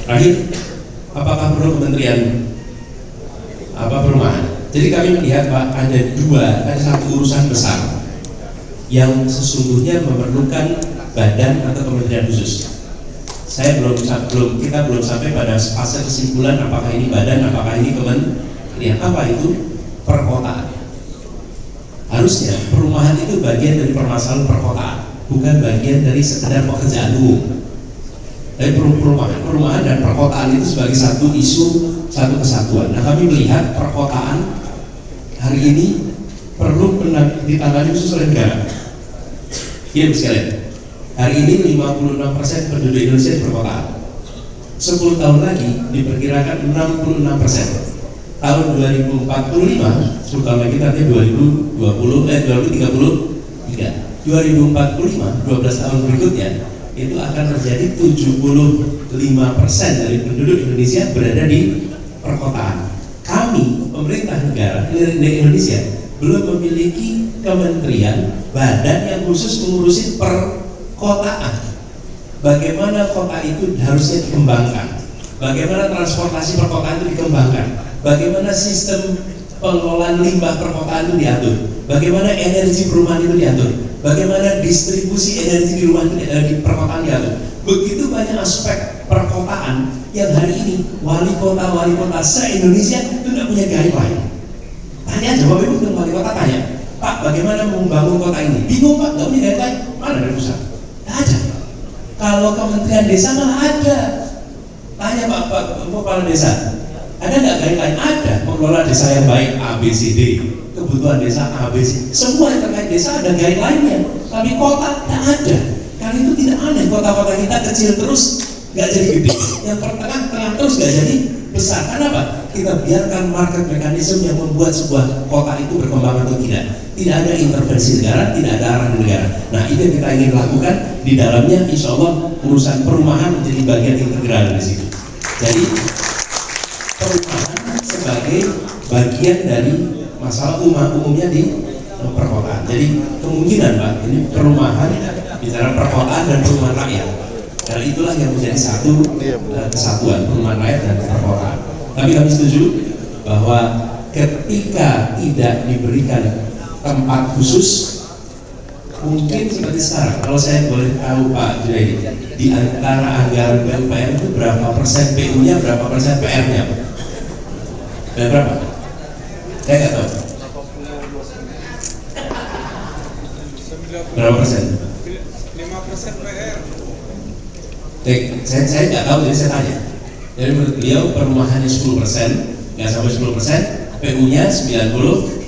Terakhir, apakah perlu kementerian perumahan? Jadi kami melihat Pak, ada satu urusan besar yang sesungguhnya memerlukan badan atau kementerian khusus. Kita belum sampai pada fase kesimpulan apakah ini badan, apakah ini kementerian. Apa itu? Perkotaan. Harusnya perumahan itu bagian dari permasalahan perkotaan, bukan bagian dari sekedar pekerjaan umum. Tapi perumahan dan perkotaan itu sebagai satu isu, satu kesatuan. Nah, kami melihat perkotaan hari ini perlu ditangani khusus oleh negara. Iya sekalian. Hari ini 56% penduduk Indonesia di perkotaan. 10 tahun lagi diperkirakan 66%. Tahun 2045, 10 tahun lagi artinya 2033. 2045, 12 tahun berikutnya itu akan terjadi 75% dari penduduk Indonesia berada di perkotaan. Kami, pemerintah negara Indonesia, belum memiliki kementerian, badan yang khusus mengurusi perkotaan. Bagaimana kota itu harusnya dikembangkan, bagaimana transportasi perkotaan itu dikembangkan, bagaimana sistem pengelolaan limbah perkotaan itu diatur, bagaimana energi perumahan itu diatur, bagaimana distribusi energi di rumah di perkotaan diatur. Begitu banyak aspek perkotaan yang hari ini wali kota se-Indonesia itu tidak punya guideline. Tanya aja, Bapak Ibu wali kota tanya, Pak, bagaimana membangun kota ini? Bingung Pak, nggak punya guideline. Mana dari pusat? Tidak ada. Kalau Kementerian Desa malah ada. Tanya Pak Kepala Desa, ada nggak guideline? Ada. Mengelola desa yang baik ABCD, kebutuhan desa ABC, semua yang terkait desa ada guideline-nya. Tapi kota tidak ada. Kali itu tidak aneh, kota-kota kita kecil terus nggak jadi gede, yang tengah terus nggak jadi besar. Kenapa? Kita biarkan market mekanisme yang membuat sebuah kota itu berkembang atau tidak. Tidak ada intervensi negara, tidak ada arahan negara. Nah, itu yang kita ingin lakukan. Di dalamnya insya Allah urusan perumahan menjadi bagian integral di situ. Jadi perumahan sebagai bagian dari masalah umumnya di perkotaan. Jadi kemungkinan Pak, ini perumahan bicara perkotaan dan perumahan rakyat. Dan itulah yang menjadi satu kesatuan, perumahan rakyat dan perkotaan. Tapi kami setuju bahwa ketika tidak diberikan tempat khusus, mungkin seperti sekarang. Kalau saya boleh tahu Pak Junaidi, di antara anggaran PUPR itu berapa persen PU-nya, berapa persen PR-nya? Dan berapa? Saya nggak tahu. Berapa persen? 5% PR. Saya nggak tahu, jadi saya tanya. Jadi menurut beliau perumahannya 10%, nggak sampai 10%, PU-nya 90%.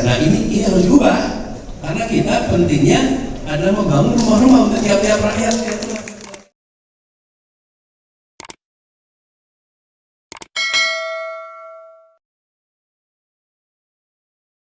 Nah ini harus diubah, karena kita pentingnya adalah membangun rumah-rumah untuk tiap-tiap rakyat.